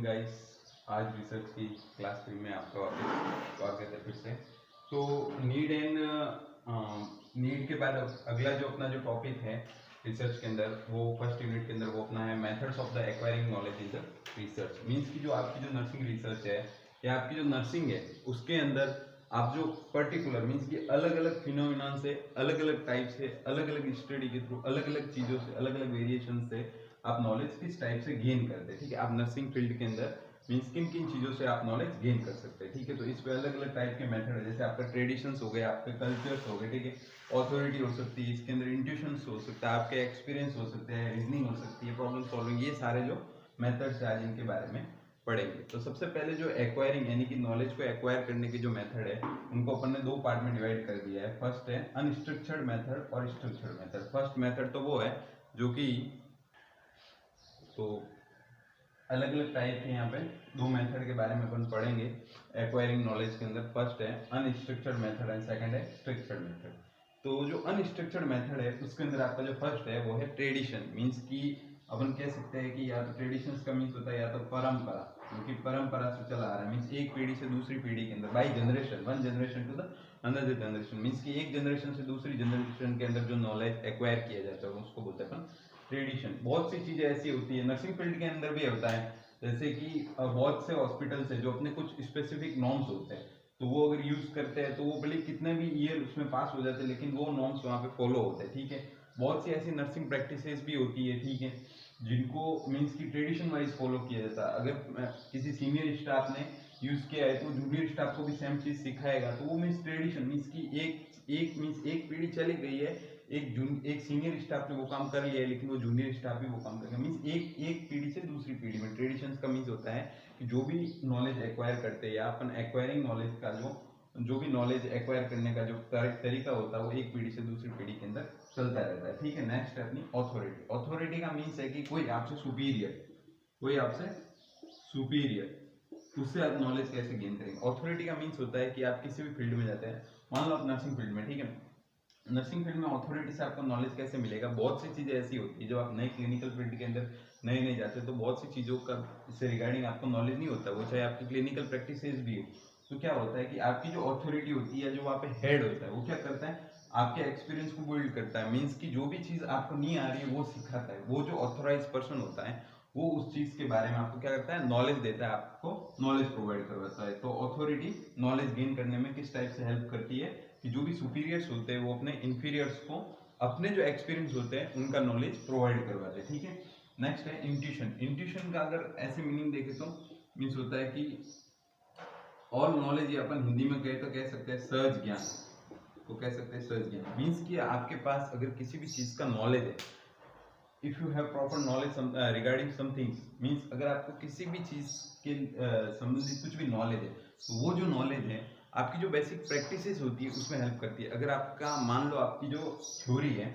Guys. आज research की class 3 में आपका वापस स्वागत है फिर से। तो नीड के बाद अगला जो अपना जो टॉपिक है रिसर्च के अंदर, वो फर्स्ट यूनिट के अंदर वो अपना है methods of the acquiring knowledge in the research. Means की जो आपकी जो नर्सिंग रिसर्च है या आपकी जो नर्सिंग है उसके अंदर आप जो पर्टिकुलर मीन्स की अलग अलग फिनोमिना से, अलग अलग टाइप से, अलग अलग स्टडी के थ्रू, अलग अलग चीज़ों से, अलग अलग वेरिएशन से आप नॉलेज किस टाइप से गेन करते हैं। ठीक है, आप नर्सिंग फील्ड के अंदर मीन्स किन किन चीज़ों से आप नॉलेज गेन कर सकते हैं। ठीक है, तो इस पे अलग अलग टाइप के मेथड है। जैसे आपका ट्रेडिशंस हो गए, आपके कल्चर्स हो गए, ठीक है, ऑथोरिटी हो सकती है, इसके अंदर इंट्यूशंस हो सकता है, आपके एक्सपीरियंस हो सकते हैं, रीजनिंग हो सकती है, प्रॉब्लम सॉल्विंग, ये सारे जो मेथड्स है आज इनके बारे में पढ़ेंगे। तो सबसे पहले जो एक्वायरिंग यानी कि नॉलेज को एक्वायर करने के जो मेथड है उनको अपन ने दो पार्ट में डिवाइड कर दिया है। फर्स्ट है अनस्ट्रक्चर्ड मेथड और स्ट्रक्चर्ड मेथड। फर्स्ट मेथड तो वो है जो कि तो अलग अलग टाइप के यहाँ पे दो मेथड के बारे में अपन पढ़ेंगे एक्वायरिंग नॉलेज के अंदर। फर्स्ट है अनस्ट्रक्चर्ड मेथड एंड सेकंड है स्ट्रक्चर्ड मेथड। तो जो अनस्ट्रक्चर्ड मेथड है उसके अंदर आपका जो फर्स्ट है वो है ट्रेडिशन। मीन्स की अपन कह सकते हैं कि या तो ट्रेडिशंस का मीन्स होता है या तो परंपरा, क्योंकि परंपरा से चला आ रहा है। मीन्स एक पीढ़ी से दूसरी पीढ़ी के अंदर, by generation, one generation to the another generation. Means की एक जनरेशन से दूसरी जनरेशन के अंदर जो नॉलेज एक्वायर किया जाता है उसको बोलते हैं अपन ट्रेडिशन। बहुत सी चीजें ऐसी होती है, नर्सिंग फील्ड के अंदर भी होता है, जैसे कि बहुत से हॉस्पिटल्स है जो अपने कुछ स्पेसिफिक नॉर्म्स होते हैं, तो वो अगर यूज करते हैं तो वो भले कितने भी ईयर उसमें पास हो जाते हैं लेकिन वो नॉर्म्स वहाँ पे फॉलो होते हैं। ठीक है, बहुत सी ऐसी नर्सिंग प्रैक्टिसेस भी होती है, ठीक है, जिनको मीन्स की ट्रेडिशन वाइज फॉलो किया जाता है। अगर किसी सीनियर स्टाफ ने यूज किया है तो जूनियर स्टाफ को भी सेम चीज सिखाएगा, तो वो मीन्स ट्रेडिशन। मीन्स की एक पीढ़ी चली गई है, एक सीनियर स्टाफ ने वो काम कर लिया है लेकिन वो जूनियर स्टाफ भी वो काम करेगा। मीन्स एक पीढ़ी से दूसरी पीढ़ी में ट्रेडिशंस का मीन्स होता है कि जो भी नॉलेज एक्वायर करते हैं या अपन एक्वायरिंग नॉलेज का जो भी नॉलेज एक्वायर करने का जो तरीका होता है वो एक पीढ़ी से दूसरी पीढ़ी के अंदर चलता रहता है। ठीक है, नेक्स्ट है अपनी ऑथोरिटी। ऑथोरिटी का मीन्स है कि कोई आपसे सुपीरियर, उससे आप नॉलेज कैसे गेन करेंगे। ऑथोरिटी का मीन्स होता है कि आप किसी भी फील्ड में जाते हैं, मान लो आप नर्सिंग फील्ड में, ठीक है, नर्सिंग फील्ड में ऑथोरिटी से आपको नॉलेज कैसे मिलेगा। बहुत सी चीज़ें ऐसी होती है जब आप नए क्लिनिकल फील्ड के अंदर नए जाते हैं तो बहुत सी चीज़ों का इससे रिगार्डिंग आपको नॉलेज नहीं होता, वो चाहे आपकी क्लिनिकल प्रैक्टिसेस भी हो। तो क्या होता है कि आपकी जो ऑथोरिटी होती है, जो वहाँ पे हेड होता है, वो क्या करता है, आपके एक्सपीरियंस को बिल्ड करता है। मीन्स की जो भी चीज़ आपको नहीं आ रही है वो सिखाता है। वो जो ऑथोराइज पर्सन होता है वो उस चीज़ के बारे में आपको क्या करता है, नॉलेज देता है, आपको नॉलेज प्रोवाइड करवाता है। तो ऑथोरिटी नॉलेज गेन करने में किस टाइप से हेल्प करती है कि जो भी सुपीरियर्स होते हैं वो अपने इंफीरियर्स को अपने जो एक्सपीरियंस होते हैं उनका नॉलेज प्रोवाइड करवाते हैं। ठीक है, नेक्स्ट है इंट्यूशन। इंट्यूशन का अगर ऐसे मीनिंग देखें तो मीन्स होता है कि ऑल नॉलेज, ये अपन हिंदी में कहे तो कह सकते हैं सहज ज्ञान, तो कह सकते हैं सहज ज्ञान। मीन्स कि आपके पास अगर किसी भी चीज़ का नॉलेज है, if you have proper knowledge regarding something, means अगर आपको किसी भी चीज़ के संबंधित कुछ भी नॉलेज है तो वो जो नॉलेज है आपकी जो बेसिक प्रैक्टिसेस होती है उसमें हेल्प करती है। अगर आपका मान लो आपकी जो थ्योरी है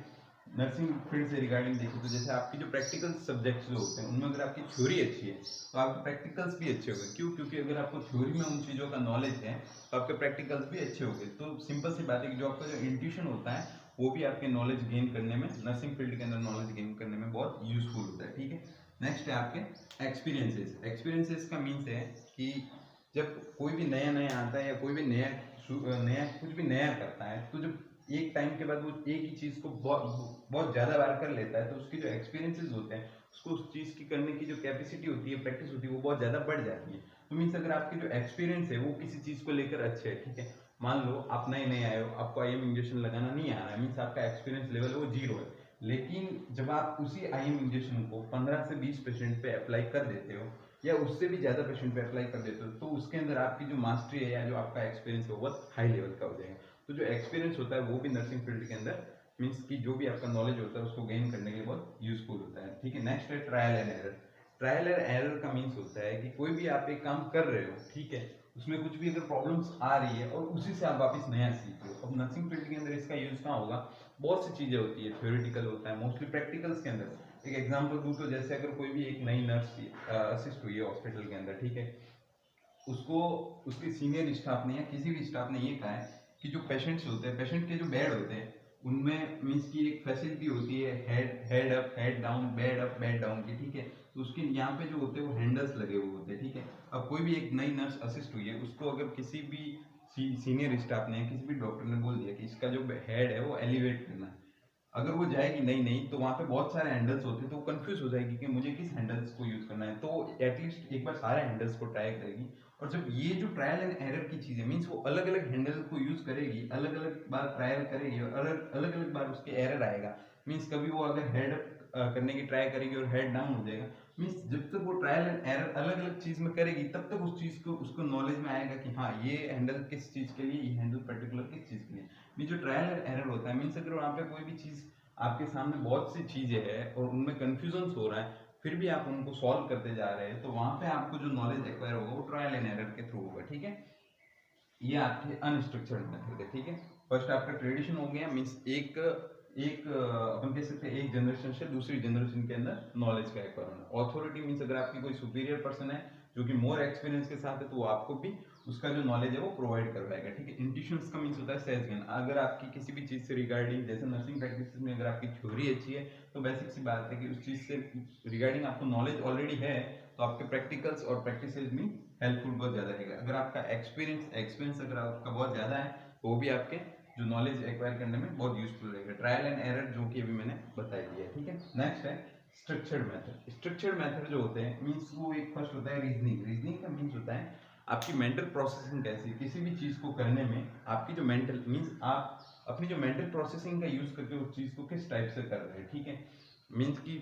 नर्सिंग फील्ड से रिगार्डिंग देखें तो जैसे आपकी जो प्रैक्टिकल सब्जेक्ट्स जो होते हैं उनमें अगर आपकी थ्योरी अच्छी है तो आपके प्रैक्टिकल्स भी अच्छे होंगे। क्यों? क्योंकि अगर आपको थ्योरी में उन चीज़ों का नॉलेज है तो आपके प्रैक्टिकल्स भी अच्छे होंगे। तो सिंपल सी बात है कि जो आपका जो इंट्यूशन होता है वो भी आपके नॉलेज गेन करने में, नर्सिंग फील्ड के अंदर नॉलेज गेन करने में बहुत यूजफुल होता है। ठीक है, नेक्स्ट है आपके एक्सपीरियंसेस। एक्सपीरियंसेस का मीन्स है कि जब कोई भी नया आता है या कोई भी नया कुछ भी नया करता है तो जब एक टाइम के बाद वो एक ही चीज़ को बहुत ज़्यादा बार कर लेता है तो उसकी जो एक्सपीरियंसेस होते हैं उसको उस चीज़ की करने की जो कैपेसिटी होती है, प्रैक्टिस होती है, वो बहुत ज़्यादा बढ़ जाती है। तो मीन्स अगर आपके जो एक्सपीरियंस है वो किसी चीज़ को लेकर अच्छे है, ठीक है, मान लो आप नए आए हो, आपको आईएम इंजेक्शन लगाना नहीं आ रहा है, मीन्स आपका एक्सपीरियंस लेवल है वो 0 है, लेकिन जब आप उसी आईएम इंजेक्शन को 15 से 20 पेशेंट पे अप्लाई कर देते हो या उससे भी ज़्यादा पेशेंट पे अप्लाई कर देते हो तो उसके अंदर आपकी जो मास्टरी है या जो आपका एक्सपीरियंस है वो बहुत हाई लेवल का हो जाएगा। तो जो एक्सपीरियंस होता है वो भी नर्सिंग फील्ड के अंदर मीन्स की जो भी आपका नॉलेज होता है उसको गेन करने के लिए बहुत यूजफुल होता है। ठीक है, नेक्स्ट है trial and error. Trial and error का मीन्स होता है कि कोई भी आप एक काम कर रहे हो, ठीक है, उसमें कुछ भी अगर प्रॉब्लम्स आ रही है और उसी से आप वापस नया सीख रहे हो। अब नर्सिंग फील्ड के अंदर इसका यूज कहाँ होगा, बहुत सी चीज़ें होती है, थ्योरेटिकल होता है, मोस्टली प्रैक्टिकल्स के अंदर। एक एग्जांपल दूं तो जैसे अगर कोई भी एक नई नर्स असिस्ट हुई है हॉस्पिटल के अंदर, ठीक है, उसको उसके सीनियर स्टाफ ने या किसी भी स्टाफ ने ये कहा है कि जो पेशेंट्स होते हैं, पेशेंट के जो बेड होते हैं उनमें मीन्स की एक फैसिलिटी होती है head up head down bed down की, ठीक है। तो उसके यहाँ पे जो होते हैं वो हैंडल्स लगे हुए होते हैं, ठीक है। अब कोई भी एक नई नर्स असिस्ट हुई है, उसको अगर किसी भी सीनियर स्टाफ ने किसी भी डॉक्टर ने बोल दिया कि इसका जो हेड है वो एलिवेट करना है, अगर वो जाएगी नहीं नहीं तो वहाँ पे बहुत सारे हैंडल्स होते हैं, तो वो कंफ्यूज हो जाएगी कि मुझे किस हैंडल्स को यूज करना है। तो एटलीस्ट एक बार सारे हैंडल्स को ट्राई करेगी, और जब ये जो ट्रायल एंड एरर की चीज़ है, मीन्स वो अलग अलग हैंडल को यूज करेगी, अलग अलग बार ट्रायल करेगी और अलग अलग बार उसके एरर आएगा। मीन्स कभी वो अगर हेड करने की ट्राई करेगी और हेड डाउन हो जाएगा, मीन्स जब तक वो ट्रायल एंड एरर अलग अलग चीज में करेगी तब तक उस चीज को उसको नॉलेज में आएगा कि हाँ ये हैंडल किस चीज के लिए, ये हैंडल पर्टिकुलर किस चीज के लिए। मीन्स जो ट्रायल एंड एरर होता है, मीन्स अगर वहाँ पे कोई भी चीज आपके सामने बहुत सी चीजें हैं और उनमें कंफ्यूजन हो रहा है, फिर भी आप उनको सॉल्व करते जा रहे हैं, तो वहां पे आपको जो नॉलेज एक्वायर होगा वो ट्रायल एंड एरर के थ्रू होगा, ठीक है। ये आपके अनस्ट्रक्चर्ड मेथड है, ठीक है। फर्स्ट आपका ट्रेडिशन हो गया, मीन्स एक एक अपन कह सकते हैं एक जनरेशन से दूसरी जनरेशन के अंदर नॉलेज का एक्वायर होना। ऑथोरिटी मीन्स अगर आपकी कोई सुपीरियर पर्सन है जो कि मोर एक्सपीरियंस के साथ है, तो वो आपको भी उसका जो नॉलेज है वो प्रोवाइड करवाएगा, ठीक है। इंट्यूशंस का मीन्स होता है सेंस ज्ञान। अगर आपकी किसी भी चीज से रिगार्डिंग, जैसे नर्सिंग प्रैक्टिस में अगर आपकी थ्योरी अच्छी है, तो बेसिक सी बात है कि उस चीज से रिगार्डिंग आपको नॉलेज ऑलरेडी है, तो आपके प्रैक्टिकल्स और प्रैक्टिसेस में हेल्पफुल बहुत ज्यादा रहेगा। अगर आपका एक्सपीरियंस अगर आपका बहुत ज्यादा है, तो वो भी आपके जो नॉलेज एक्वायर करने में बहुत यूजफुल रहेगा। ट्रायल एंड एरर जो कि अभी मैंने बता दिया है, ठीक है। नेक्स्ट है स्ट्रक्चर्ड मेथड। स्ट्रक्चर्ड मेथड जो होते हैं, मीन्स वो एक फर्स्ट होता है रीजनिंग का मीन्स होता है आपकी मेंटल प्रोसेसिंग कैसी, किसी भी चीज को करने में आपकी जो मेंटल मीन्स आप अपनी जो मेंटल प्रोसेसिंग का यूज करके उस चीज को किस टाइप से कर रहे हैं, ठीक है। मीन्स की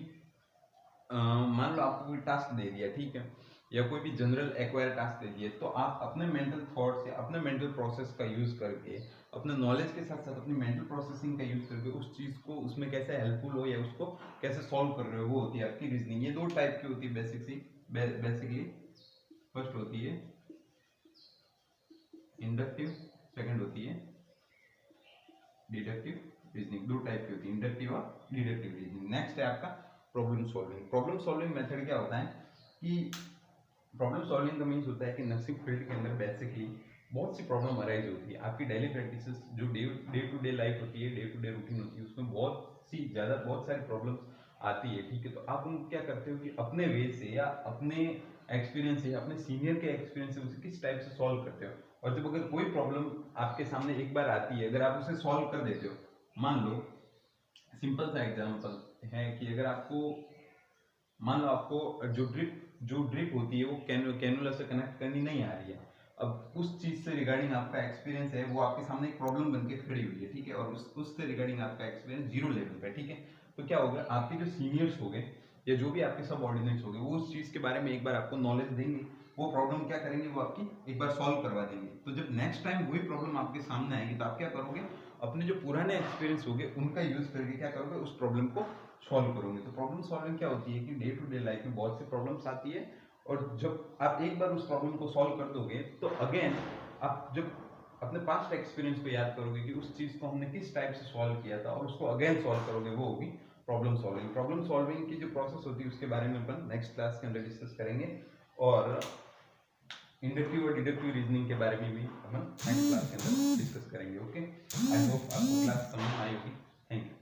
मान लो आपको कोई टास्क दे दिया, ठीक है, या कोई भी जनरल एक्वायर टास्क दे दिया, तो आप अपने मेंटल थॉट्स या अपने मेंटल प्रोसेस का यूज करके, अपने नॉलेज के साथ साथ अपनी मेंटल प्रोसेसिंग का यूज करके उस चीज को उसमें कैसे हेल्पफुल हो या उसको कैसे सॉल्व कर रहे हो, वो होती है आपकी रीजनिंग। ये दो टाइप की होती है बेसिकली। फर्स्ट होती है इंडक्टिव, सेकंड होती है डिडक्टिव रीजनिंग। दो टाइप की होती है, इंडक्टिव और डिडक्टिव रीजनिंग। नेक्स्ट है आपका problem solving. Problem solving method क्या होता है कि प्रॉब्लम सॉल्विंग का मीन्स होता है कि नर्सिंग फील्ड के अंदर बेसिकली बहुत सी प्रॉब्लम अराइज होती है। आपकी डेली प्रैक्टिस जो डे टू डे लाइफ होती है, डे टू डे रूटीन होती है, उसमें बहुत सारी प्रॉब्लम्स आती है, ठीक है। तो आप उनको क्या करते हो कि अपने वे से या अपने एक्सपीरियंस से, अपने सीनियर के एक्सपीरियंस से उसे किस टाइप से सॉल्व करते हो। और जब अगर कोई प्रॉब्लम आपके सामने एक बार आती है, अगर आप उसे सॉल्व कर देते हो, मान लो सिंपल सा एग्जांपल है कि अगर आपको मान लो आपको जो ड्रिप होती है वो कैनुला से कनेक्ट करनी नहीं आ रही है, अब उस चीज से रिगार्डिंग आपका एक्सपीरियंस है, वो आपके सामने एक प्रॉब्लम बन के खड़ी हुई है, ठीक है, और उससे रिगार्डिंग आपका एक्सपीरियंस 0 लेवल पे, ठीक है। तो क्या होगा, आपके जो सीनियर्स हो गए या जो भी आपके सब ऑर्डिनेट्स हो गए, वो उस चीज के बारे में एक बार आपको नॉलेज देंगे, वो प्रॉब्लम क्या करेंगे, वो आपकी एक बार सॉल्व करवा देंगे। तो जब नेक्स्ट टाइम वही प्रॉब्लम आपके सामने आएगी, तो आप क्या करोगे, अपने जो पुराने एक्सपीरियंस हो गए उनका यूज करके क्या करोगे, उस प्रॉब्लम को सॉल्व करोगे। तो प्रॉब्लम सॉल्विंग क्या होती है कि डे टू डे लाइफ में बहुत सी प्रॉब्लम्स आती है, और जब आप एक बार उस प्रॉब्लम को सॉल्व कर दोगे, तो अगेन आप जब अपने पास्ट एक्सपीरियंस को याद करोगे कि उस चीज को हमने किस टाइप से सॉल्व किया था, और उसको अगेन सॉल्व करोगे, वो होगी प्रॉब्लम सॉल्विंग। प्रॉब्लम सॉल्विंग की जो प्रोसेस होती है उसके बारे में अपन नेक्स्ट क्लास के अंदर डिस्कस करेंगे, और इंडक्टिव और डिडक्टिव रीजनिंग के बारे में भी हम नेक्स्ट क्लास के अंदर डिस्कस करेंगे। ओके, आई होप आपको क्लास समझ आई होगी। Thank you.